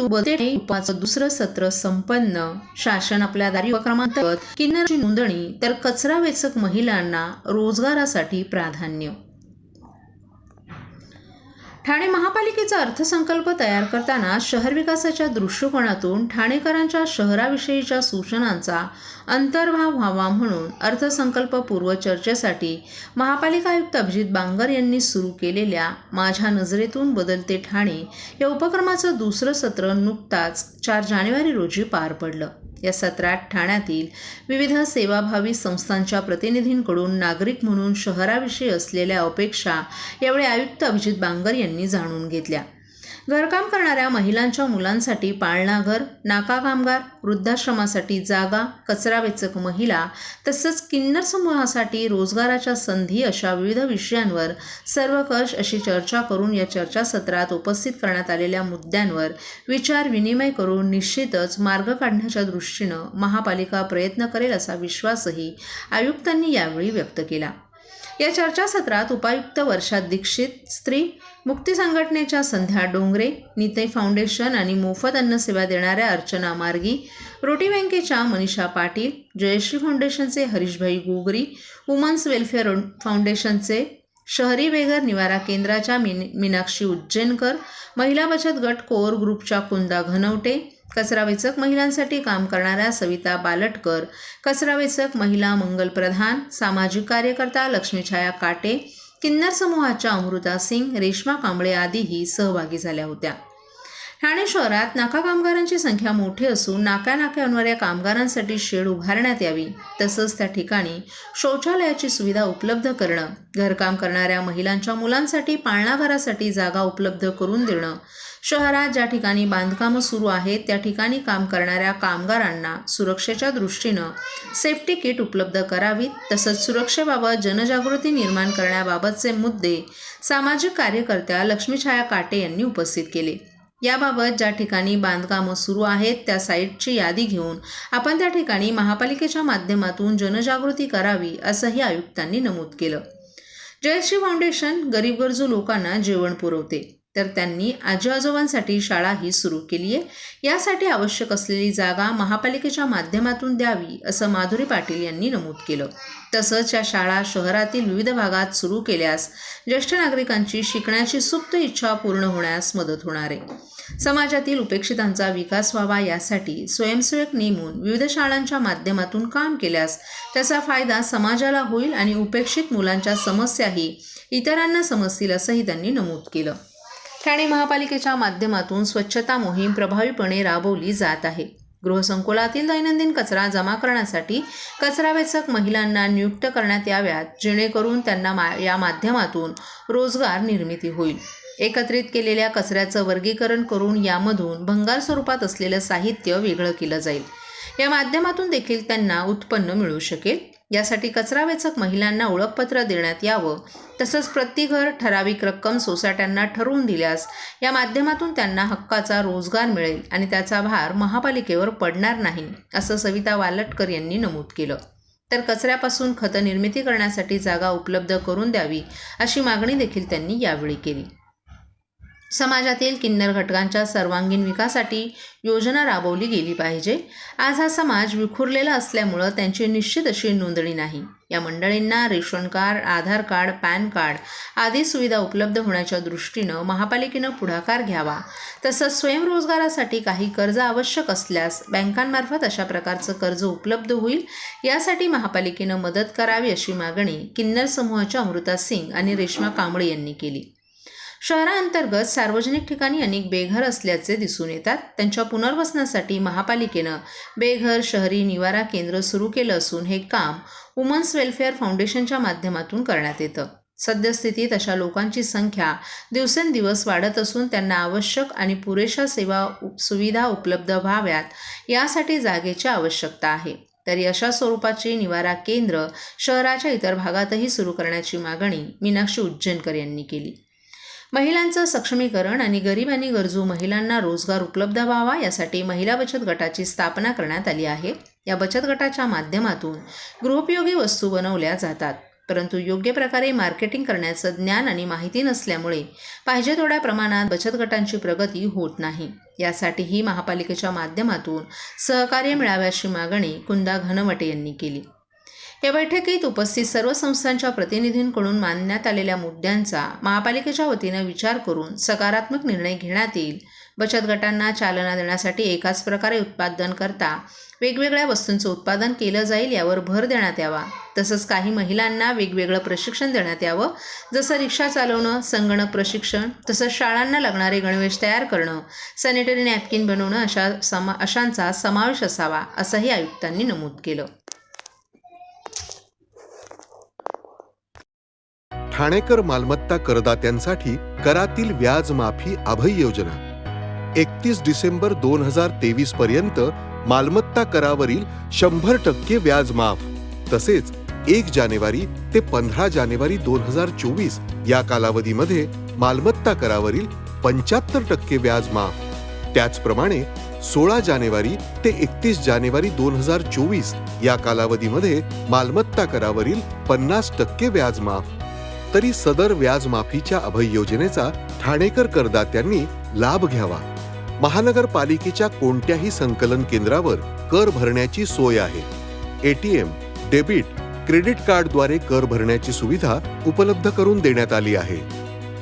बदलेचं दुसरं सत्र संपन्न. शासन आपल्या दारी उपक्रमांतर्गत किन्नरची नोंदणी तर कचरा वेचक महिलांना रोजगारासाठी प्राधान्य. ठाणे महापालिकेचा अर्थसंकल्प तयार करताना शहर विकासाच्या दृष्टिकोनातून ठाणेकरांच्या शहराविषयीच्या सूचनांचा अंतर्भाव व्हावा म्हणून अर्थसंकल्प पूर्व चर्चेसाठी महापालिका आयुक्त अभिजित बांगर यांनी सुरू केलेल्या माझ्या नजरेतून बदलते ठाणे या उपक्रमाचं दुसरं सत्र नुकताच 4 जानेवारी रोजी पार पडलं. या सत्रात ठाण्यातील विविध सेवाभावी संस्थांच्या प्रतिनिधींकडून नागरिक म्हणून शहराविषयी असलेल्या अपेक्षा यावेळी आयुक्त अभिजित बांगर यांनी जाणून घेतल्या. घरकाम करणाऱ्या महिलांच्या मुलांसाठी पाळणाघर, नाका कामगार, वृद्धाश्रमासाठी जागा, कचरा वेचक महिला तसंच किन्नर समूहासाठी रोजगाराच्या संधी अशा विविध विषयांवर सर्वकष अशी चर्चा करून या चर्चासत्रात उपस्थित करण्यात आलेल्या मुद्द्यांवर विचार विनिमय करून निश्चितच मार्ग काढण्याच्या दृष्टीनं महापालिका प्रयत्न करेल असा विश्वासही आयुक्तांनी यावेळी व्यक्त केला. या चर्चासत्रात उपायुक्त वर्षा दीक्षित, स्त्री मुक्ती संघटनेच्या संध्या डोंगरे, नीते फाउंडेशन आणि मोफत अन्नसेवा देणाऱ्या अर्चना मार्गी, रोटी बँकेच्या मनीषा पाटील, जयश्री फाउंडेशनचे हरीशभाई गोगरी, वुमन्स वेलफेअर फाउंडेशनचे शहरी बेघर निवारा केंद्राच्या मीनाक्षी उज्जैनकर, महिला बचत गट कोअर ग्रुपच्या कुंदा घनवटे, कचरा वेचक महिलांसाठी काम करणाऱ्या सविता बालटकर, कचरा वेचक महिला मंगल प्रधान, सामाजिक कार्यकर्ता लक्ष्मीछाया काटे, किन्नर समूहाच्या अमृता सिंग, रेश्मा कांबळे आदीही सहभागी झाल्या होत्या. ठाणे शहरात नाका कामगारांची संख्या मोठी असून नाक्यानाक्यांवर या कामगारांसाठी शेड उभारण्यात यावी, तसंच त्या ठिकाणी शौचालयाची सुविधा उपलब्ध करणं, घरकाम करणाऱ्या महिलांच्या मुलांसाठी पाळणाघरासाठी जागा उपलब्ध करून देणं, शहरात ज्या ठिकाणी बांधकामं सुरू आहेत त्या ठिकाणी काम करणाऱ्या कामगारांना सुरक्षेच्या दृष्टीनं सेफ्टी किट उपलब्ध करावीत, तसंच सुरक्षेबाबत जनजागृती निर्माण करण्याबाबतचे मुद्दे सामाजिक कार्यकर्त्या लक्ष्मीछाया काटे यांनी उपस्थित केले. याबाबत ज्या ठिकाणी बांधकामं सुरू आहेत त्या साईटची यादी घेऊन आपण त्या ठिकाणी महापालिकेच्या माध्यमातून जनजागृती करावी असंही आयुक्तांनी नमूद केलं. जयश्री फाउंडेशन गरीब गरजू लोकांना जेवण पुरवते, तर त्यांनी आजी आजोबांसाठी शाळाही सुरू केली आहे. यासाठी आवश्यक असलेली जागा महापालिकेच्या माध्यमातून द्यावी असं माधुरी पाटील यांनी नमूद केलं. तसंच या शाळा शहरातील विविध भागात सुरू केल्यास ज्येष्ठ नागरिकांची शिकण्याची सुप्त इच्छा पूर्ण होण्यास मदत होणार आहे. समाजातील उपेक्षितांचा विकास व्हावा यासाठी स्वयंसेवक नेमून विविध शाळांच्या माध्यमातून काम केल्यास त्याचा फायदा समाजाला होईल आणि उपेक्षित मुलांच्या समस्याही इतरांना समजतील असंही त्यांनी नमूद केलं. ठाणे महापालिकेच्या माध्यमातून स्वच्छता मोहीम प्रभावीपणे राबवली जात आहे. गृहसंकुलातील दैनंदिन कचरा जमा करण्यासाठी कचरा वेचक महिलांना नियुक्त करण्यात याव्यात, जेणेकरून त्यांना या माध्यमातून रोजगार निर्मिती होईल. एकत्रित केलेल्या कचऱ्याचं वर्गीकरण करून यामधून भंगार स्वरूपात असलेलं साहित्य वेगळं केलं जाईल. या माध्यमातून देखील त्यांना उत्पन्न मिळू शकेल. यासाठी कचरा वेचक महिलांना ओळखपत्र देण्यात यावं, तसंच प्रति घर ठराविक रक्कम सोसायट्यांना ठरवून दिल्यास या माध्यमातून त्यांना हक्काचा रोजगार मिळेल आणि त्याचा भार महापालिकेवर पडणार नाही असं सविता बालटकर यांनी नमूद केलं. तर कचऱ्यापासून खत निर्मिती करण्यासाठी जागा उपलब्ध करून द्यावी अशी मागणी देखील त्यांनी यावेळी केली. समाजातील किन्नर घटकांच्या सर्वांगीण विकासासाठी योजना राबवली गेली पाहिजे. आज हा समाज विखुरलेला असल्यामुळं त्यांची निश्चित अशी नोंदणी नाही. या मंडळींना रेशन कार्ड, आधार कार्ड, पॅन कार्ड आदी सुविधा उपलब्ध होण्याच्या दृष्टीनं महापालिकेनं पुढाकार घ्यावा. तसंच स्वयंरोजगारासाठी काही कर्ज आवश्यक असल्यास बँकांमार्फत अशा प्रकारचं कर्ज उपलब्ध होईल, यासाठी महापालिकेनं मदत करावी अशी मागणी किन्नर समूहाच्या अमृता सिंग आणि रेश्मा कांबळे यांनी केली. शहराअंतर्गत सार्वजनिक ठिकाणी अनेक बेघर असल्याचे दिसून येतात. त्यांच्या पुनर्वसनासाठी महापालिकेनं बेघर शहरी निवारा केंद्र सुरू केलं असून हे काम वुमन्स वेलफेअर फाउंडेशनच्या माध्यमातून करण्यात येतं. सद्यस्थितीत अशा लोकांची संख्या दिवसेंदिवस वाढत असून त्यांना आवश्यक आणि पुरेशा सुविधा उपलब्ध व्हाव्यात यासाठी जागेची आवश्यकता आहे. तरी अशा स्वरूपाची निवारा केंद्र शहराच्या इतर भागातही सुरू करण्याची मागणी मीनाक्षी उज्जैनकर यांनी केली. महिलांचं सक्षमीकरण आणि गरीब आणि गरजू महिलांना रोजगार उपलब्ध व्हावा यासाठी महिला बचत गटाची स्थापना करण्यात आली आहे. या बचत गटाच्या माध्यमातून गृहोपयोगी वस्तू बनवल्या जातात. परंतु योग्य प्रकारे मार्केटिंग करण्याचं ज्ञान आणि माहिती नसल्यामुळे पाहिजे तेवढ्या प्रमाणात बचत गटांची प्रगती होत नाही. यासाठीही महापालिकेच्या माध्यमातून सहकार्य मिळाव्याची मागणी कुंदा घनवटे यांनी केली. या बैठकीत उपस्थित सर्व संस्थांच्या प्रतिनिधींकडून मांडण्यात आलेल्या मुद्द्यांचा महापालिकेच्या वतीनं विचार करून सकारात्मक निर्णय घेण्यात येईल. बचत गटांना चालना देण्यासाठी एकाच प्रकारे उत्पादन करता वेगवेगळ्या वस्तूंचं उत्पादन केलं जाईल यावर भर देण्यात यावा. तसंच काही महिलांना वेगवेगळं प्रशिक्षण देण्यात यावं, जसं रिक्षा चालवणं, संगणक प्रशिक्षण, तसंच शाळांना लागणारे गणवेश तयार करणं, सॅनिटरी नॅपकिन बनवणं अशांचा समावेश असावा, असंही आयुक्तांनी नमूद केलं. ठाणेकर मालमत्ता करदात्यांसाठी करातील व्याज माफी अभय योजना 31 डिसेंबर 2023 पर्यंत मालमत्ता करावरील 100% व्याज माफ. तसेच 1 जानेवारी ते 15 जानेवारी 2024 या कालावधीमध्ये मालमत्ता करावरील 75% व्याज माफ. त्याचप्रमाणे 16 जानेवारी ते 31 जानेवारी 2024 या कालावधीमध्ये मालमत्ता करावरील 50% व्याज माफ. तरी सदर व्याज माफीच्या अभय योजनेचा ठाणेकर करदात्यांनी लाभ घ्यावा. महानगरपालिकेच्या कोणत्याही संकलन केंद्रावर कर भरण्याची सोय आहे. ATM, डेबिट, क्रेडिट कार्डद्वारे कर भरण्याची सुविधा उपलब्ध करून देण्यात आली आहे.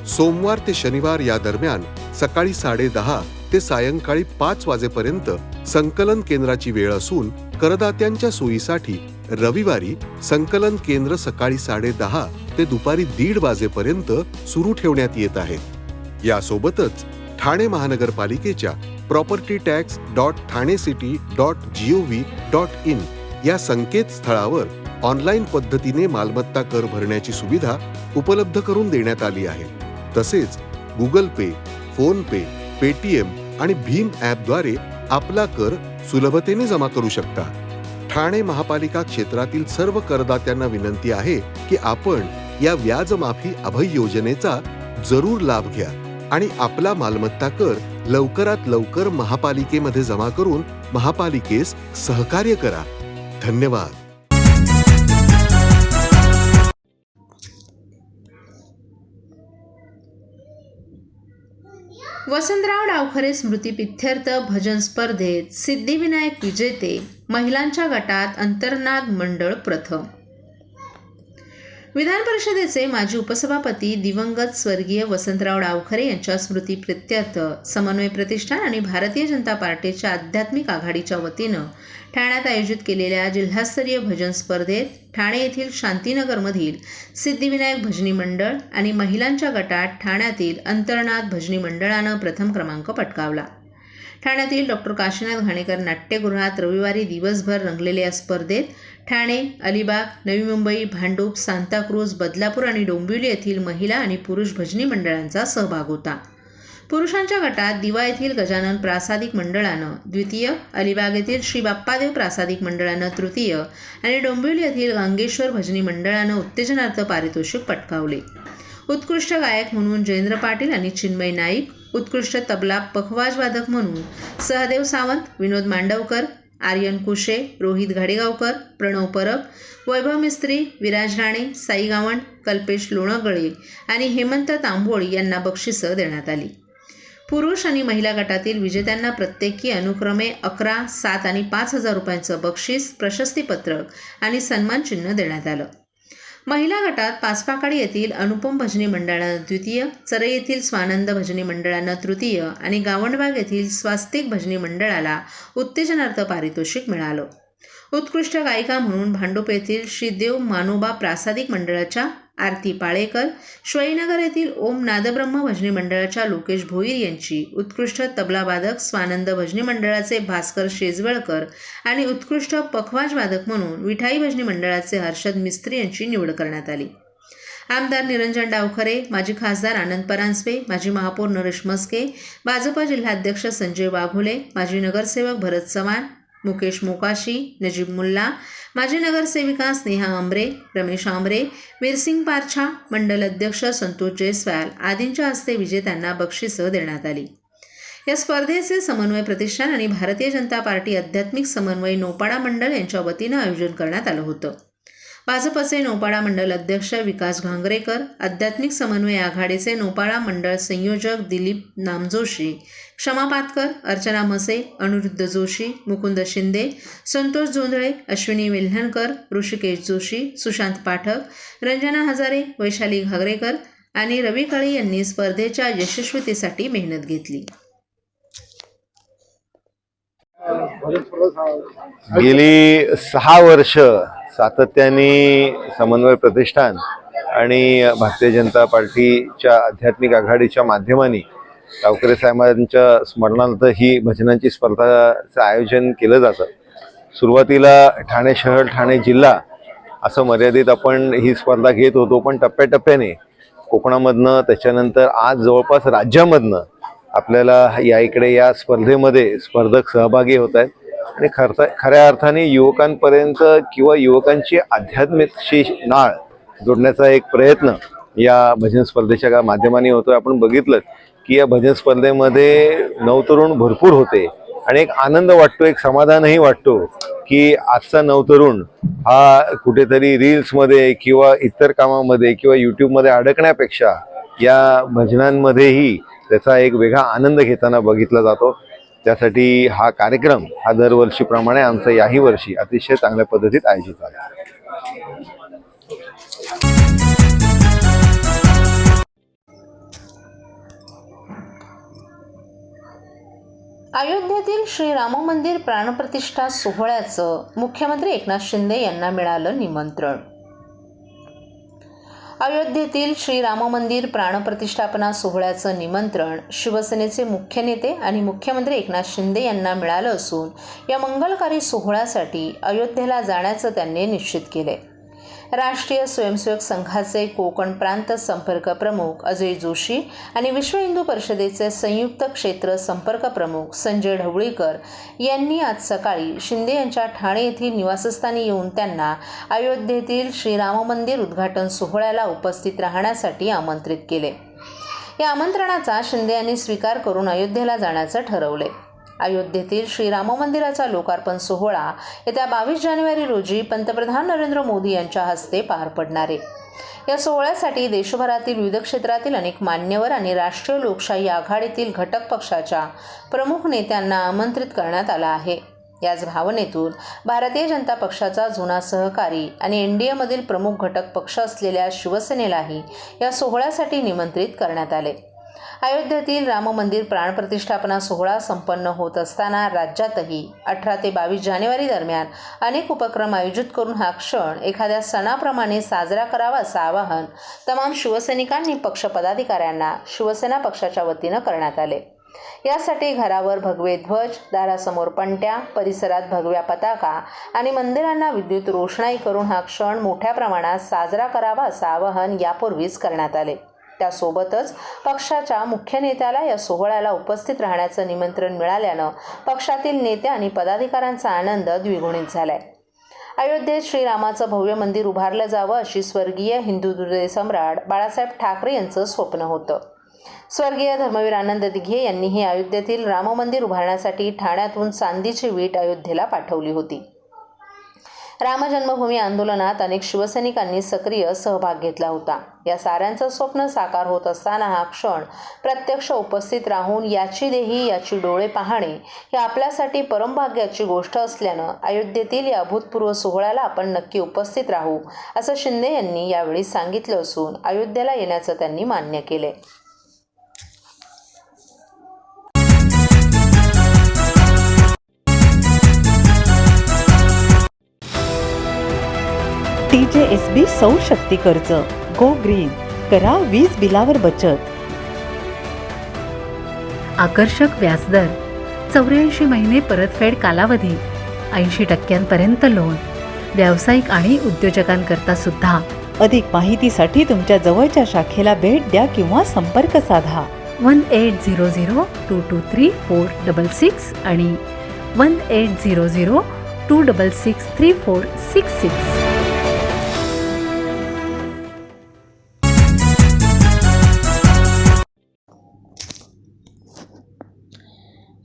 सोमवार ते शनिवार या दरम्यान सकाळी 10:30 ते सायंकाळी 5 वाजेपर्यंत संकलन केंद्राची वेळ असून करदात्यांच्या सोयीसाठी रविवारी संकलन केंद्र सकाळी 10:30 ते दुपारी 1:30 वाजेपर्यंत सुरू ठेवण्यात येत आहे. यासोबतच ठाणे महानगरपालिकेच्या propertytax.thanecity.gov.in या संकेतस्थळावर ऑनलाईन पद्धतीने मालमत्ता कर भरण्याची सुविधा उपलब्ध करून देण्यात आली आहे. तसेच गुगल पे, फोन पे, पेटीएम आणि भीम ॲपद्वारे आपला कर सुलभतेने जमा करू शकता. ठाणे महापालिका क्षेत्रातील सर्व करदात्यांना विनंती आहे की आपण या व्याज माफी अभय योजनेचा जरूर लाभ घ्या आणि आपला मालमत्ता कर लवकरात लवकर महापालिकेमध्ये जमा करून महापालिकेस सहकार्य करा. धन्यवाद. वसंतराव डावखरे स्मृतिप्रित्यर्थ भजन स्पर्धेत सिद्धिविनायक विजेते, महिलांच्या गटात अंतर्नाद मंडळ प्रथम. विधान परिषदेचे माजी उपसभापती दिवंगत स्वर्गीय वसंतराव डावखरे यांच्या स्मृतिप्रित्यर्थ समन्वय प्रतिष्ठान आणि भारतीय जनता पार्टीच्या आध्यात्मिक आघाडीच्या वतीनं ठाण्यात आयोजित केलेल्या जिल्हास्तरीय भजन स्पर्धेत ठाणे येथील शांतीनगरमधील सिद्धिविनायक भजनी मंडळ आणि महिलांच्या गटात ठाण्यातील अंतर्नाद भजनी मंडळानं प्रथम क्रमांक पटकावला. ठाण्यातील डॉक्टर काशीनाथ घाणेकर नाट्यगृहात रविवारी दिवसभर रंगलेल्या या स्पर्धेत ठाणे, अलिबाग, नवी मुंबई, भांडूप, सांताक्रूज, बदलापूर आणि डोंबिवली येथील महिला आणि पुरुष भजनी मंडळांचा सहभाग होता. पुरुषांच्या गटात दिवा येथील गजानन प्रासादिक मंडळानं द्वितीय, अलिबाग येथील श्री बाप्पादेव प्रासादिक मंडळानं तृतीय आणि डोंबिवली येथील गांगेश्वर भजनी मंडळानं उत्तेजनार्थ पारितोषिक पटकावले. उत्कृष्ट गायक म्हणून जयेंद्र पाटील आणि चिन्मय नाईक, उत्कृष्ट तबला पखवाज वादक म्हणून सहदेव सावंत, विनोद मांडवकर, आर्यन कुशे, रोहित घाडेगावकर, प्रणव परब, वैभव मिस्त्री, विराज राणे, साई गावंड, कल्पेश लोणगळे आणि हेमंत तांबोळी यांना बक्षिसं देण्यात आली. पुरुष आणि महिला गटातील विजेत्यांना प्रत्येकी अनुक्रमे 11, 7 आणि 5,000 रुपयांचं बक्षीस, प्रशस्तीपत्रक आणि सन्मानचिन्ह देण्यात आलं. महिला गटात पाचपाकाडी येथील अनुपम भजनी मंडळानं द्वितीय, चरे येथील स्वानंद भजनी मंडळानं तृतीय आणि गावंडबाग येथील स्वास्तिक भजनी मंडळाला उत्तेजनार्थ पारितोषिक मिळालं. उत्कृष्ट गायिका म्हणून भांडूप येथील श्री देव मानोबा प्रासादिक मंडळाच्या आरती पाळेकर, श्वयीनगर येथील ओम नादब्रह्म भजनी मंडळाच्या लोकेश भोईर यांची, उत्कृष्ट तबलावादक स्वानंद भजनी मंडळाचे भास्कर शेजवळकर आणि उत्कृष्ट पखवाज वादक म्हणून विठाई भजनी मंडळाचे हर्षद मिस्त्री यांची निवड करण्यात आली. आमदार निरंजन डावखरे, माजी खासदार आनंद परांजपे, माजी महापौर नरेश मस्के, भाजप जिल्हाध्यक्ष संजय वाघोले, माजी नगरसेवक भरत चव्हाण, मुकेश मोकाशी, नजीब मुल्ला, माजी नगरसेविका स्नेहा आंबरे, रमेश आंबरे, वीरसिंग पारछा, मंडल अध्यक्ष संतोष जयस्वाल आदींच्या हस्ते विजेत्यांना बक्षिसं देण्यात आली. या स्पर्धेचे समन्वय प्रतिष्ठान आणि भारतीय जनता पार्टी आध्यात्मिक समन्वय नौपाडा मंडळ यांच्या वतीनं आयोजन करण्यात आलं होतं. भाजपचे नौपाडा मंडल अध्यक्ष विकास घांगरेकर, आध्यात्मिक समन्वय आघाडीचे नौपाडा मंडळ संयोजक दिलीप नामजोशी, क्षमा पातकर, अर्चना मसे, अनिरुद्ध जोशी, मुकुंद शिंदे, संतोष जोंधळे, अश्विनी वेल्हणकर, ऋषिकेश जोशी, सुशांत पाठक, रंजना हजारे, वैशाली घागरेकर आणि रवी काळे यांनी स्पर्धेच्या यशस्वीतेसाठी मेहनत घेतली. गेली 6 वर्ष सातत्याने समन्वय प्रतिष्ठान आणि भारतीय जनता पार्टीच्या आध्यात्मिक आघाडीच्या माध्यमाने गावकरी साहेबांच्या स्मरणार्थ ही भजनांची स्पर्धाचं आयोजन केलं जातं. सुरुवातीला ठाणे शहर, ठाणे जिल्हा असं मर्यादित आपण ही स्पर्धा घेत होतो, पण टप्प्याटप्प्याने कोकणामधनं, त्याच्यानंतर आज जवळपास राज्यामधनं आपल्याला या इकडे या स्पर्धेमध्ये स्पर्धक सहभागी होत आहेत आणि खऱ्या अर्थाने युवकांपर्यंत किंवा युवकांची आध्यात्मिकशी नाळ जोडण्याचा एक प्रयत्न या भजन स्पर्धेच्या माध्यमाने होतोय. आपण बघितलं की या भजन स्पर्धेमध्ये नवतरुण भरपूर होते आणि एक आनंद वाटतो, एक समाधानही वाटतो की आजचा नवतरुण हा कुठेतरी रील्समध्ये किंवा इतर कामामध्ये किंवा यूट्यूबमध्ये अडकण्यापेक्षा या भजनांमध्येही त्याचा एक वेगळा आनंद घेताना बघितला जातो. त्यासाठी हा कार्यक्रम हा दरवर्षीप्रमाणे आमचा याही वर्षी अतिशय चांगल्या पद्धतीत आयोजित झाला. अयोध्येतील श्रीराम मंदिर प्राणप्रतिष्ठा सोहळ्याचं मुख्यमंत्री एकनाथ शिंदे यांना मिळालं निमंत्रण. अयोध्येतील श्रीराम मंदिर प्राणप्रतिष्ठापना सोहळ्याचं निमंत्रण शिवसेनेचे मुख्य नेते आणि मुख्यमंत्री एकनाथ शिंदे यांना मिळालं असून या मंगलकारी सोहळ्यासाठी अयोध्येला जाण्याचं त्यांनी निश्चित केले. राष्ट्रीय स्वयंसेवक संघाचे कोकण प्रांत संपर्क प्रमुख अजय जोशी आणि विश्व हिंदू परिषदेचे संयुक्त क्षेत्र संपर्क प्रमुख संजय ढवळीकर यांनी आज सकाळी शिंदे यांच्या ठाणे येथील निवासस्थानी येऊन त्यांना अयोध्येतील श्रीराम मंदिर उद्घाटन सोहळ्याला उपस्थित राहण्यासाठी आमंत्रित केले. या आमंत्रणाचा शिंदे यांनी स्वीकार करून अयोध्येला जाण्याचं ठरवले. अयोध्येतील श्रीराम मंदिराचा लोकार्पण सोहळा येत्या 22 जानेवारी रोजी पंतप्रधान नरेंद्र मोदी यांच्या हस्ते पार पडणार आहे. या सोहळ्यासाठी देशभरातील विविध क्षेत्रातील अनेक मान्यवर आणि राष्ट्रीय लोकशाही आघाडीतील घटक पक्षाच्या प्रमुख नेत्यांना आमंत्रित करण्यात आलं आहे. याच भावनेतून भारतीय जनता पक्षाचा जुना सहकारी आणि एनडीएमधील प्रमुख घटक पक्ष असलेल्या शिवसेनेलाही या सोहळ्यासाठी निमंत्रित करण्यात आले. अयोध्येतील राम मंदिर प्राणप्रतिष्ठापना सोहळा संपन्न होत असताना राज्यातही 18 ते 22 जानेवारी दरम्यान अनेक उपक्रम आयोजित करून हा क्षण एखाद्या सणाप्रमाणे साजरा करावा असं आवाहन तमाम शिवसैनिकांनी पक्ष पदाधिकाऱ्यांना शिवसेना पक्षाच्या वतीनं करण्यात आले. यासाठी घरावर भगवे ध्वज, दारासमोर पणत्या, परिसरात भगव्या पताका आणि मंदिरांना विद्युत रोषणाई करून हा क्षण मोठ्या प्रमाणात साजरा करावा असं आवाहन यापूर्वीच करण्यात आले. त्यासोबतच पक्षाच्या मुख्य नेत्याला या सोहळ्याला उपस्थित राहण्याचं निमंत्रण मिळाल्यानं पक्षातील नेते आणि पदाधिकाऱ्यांचा आनंद द्विगुणित झालाय. अयोध्येत श्रीरामाचं भव्य मंदिर उभारलं जावं अशी स्वर्गीय हिंदू हृदय सम्राट बाळासाहेब ठाकरे यांचं स्वप्न होतं. स्वर्गीय धर्मवीर आनंद दिघे यांनीही अयोध्येतील राम मंदिर उभारण्यासाठी ठाण्यातून चांदीची वीट अयोध्येला पाठवली होती. राम जन्मभूमी आंदोलनात अनेक शिवसैनिकांनी सक्रिय सहभाग घेतला होता. या साऱ्यांचं स्वप्न साकार होत असताना हा क्षण प्रत्यक्ष उपस्थित राहून याची देही याची डोळे पाहणे ही आपल्यासाठी परमभाग्याची गोष्ट असल्यानं अयोध्येतील या अभूतपूर्व सोहळ्याला आपण नक्की उपस्थित राहू असं शिंदे यांनी यावेळी सांगितलं असून अयोध्येला येण्याचं त्यांनी मान्य केले. TJSB सौर शक्ती कर्ज गो ग्रीन, करा वीज बिलावर बचत. आकर्षक व्याजदर, 84 महिने परतफेड कालावधी, 80% लोन, व्यावसायिक आणि उद्योजकांकरता सुद्धा. अधिक माहितीसाठी तुमच्या जवळच्या शाखेला भेट द्या किंवा संपर्क साधा. 1800-223-466 आणि 1800-266-3466.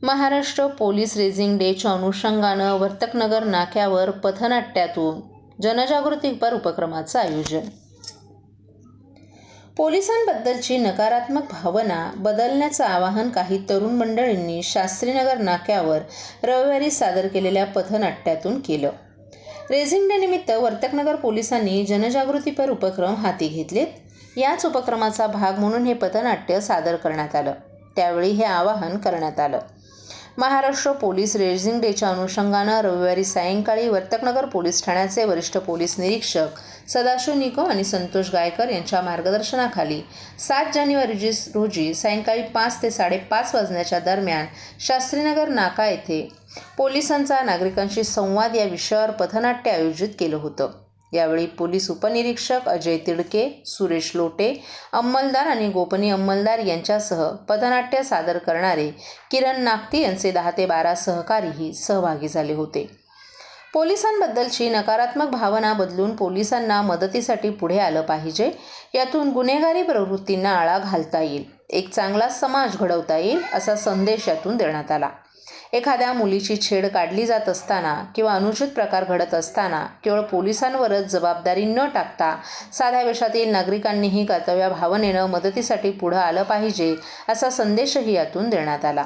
महाराष्ट्र पोलीस रेझिंग डेच्या अनुषंगानं वर्तकनगर नाक्यावर पथनाट्यातून जनजागृतीपर उपक्रमाचं आयोजन. पोलिसांबद्दलची नकारात्मक भावना बदलण्याचं आवाहन काही तरुण मंडळींनी शास्त्रीनगर नाक्यावर रविवारी सादर केलेल्या पथनाट्यातून केलं. रेझिंग डे निमित्त वर्तकनगर पोलिसांनी जनजागृतीपर उपक्रम हाती घेतलेत. याच उपक्रमाचा भाग म्हणून हे पथनाट्य सादर करण्यात आलं. त्यावेळी हे आवाहन करण्यात आलं. महाराष्ट्र पोलीस रेझिंग डेच्या अनुषंगानं रविवारी सायंकाळी वर्तकनगर पोलीस ठाण्याचे वरिष्ठ पोलीस निरीक्षक सदाशिव निकम आणि संतोष गायकर यांच्या मार्गदर्शनाखाली 7 जानेवारी रोजी सायंकाळी 5 ते 5:30 वाजण्याच्या दरम्यान शास्त्रीनगर नाका येथे पोलिसांचा नागरिकांशी संवाद या विषयावर पथनाट्य आयोजित केलं होतं. यावेळी पोलीस उपनिरीक्षक अजय तिडके, सुरेश लोटे, अंमलदार आणि गोपनीय अंमलदार यांच्यासह पथनाट्य सादर करणारे किरण नागती यांचे 10 ते 12 सहकारीही सहभागी झाले होते. पोलिसांबद्दलची नकारात्मक भावना बदलून पोलिसांना मदतीसाठी पुढे आलं पाहिजे. यातून गुन्हेगारी प्रवृत्तींना आळा घालता येईल, एक चांगला समाज घडवता येईल असा संदेश यातून देण्यात आला. एखाद्या मुलीची छेड काढली जात असताना किंवा अनुचित प्रकार घडत असताना केवळ पोलिसांवरच जबाबदारी न टाकता साध्या वेशातील नागरिकांनीही कर्तव्य भावनेनं मदतीसाठी पुढं आलं पाहिजे असा संदेशही यातून देण्यात आला.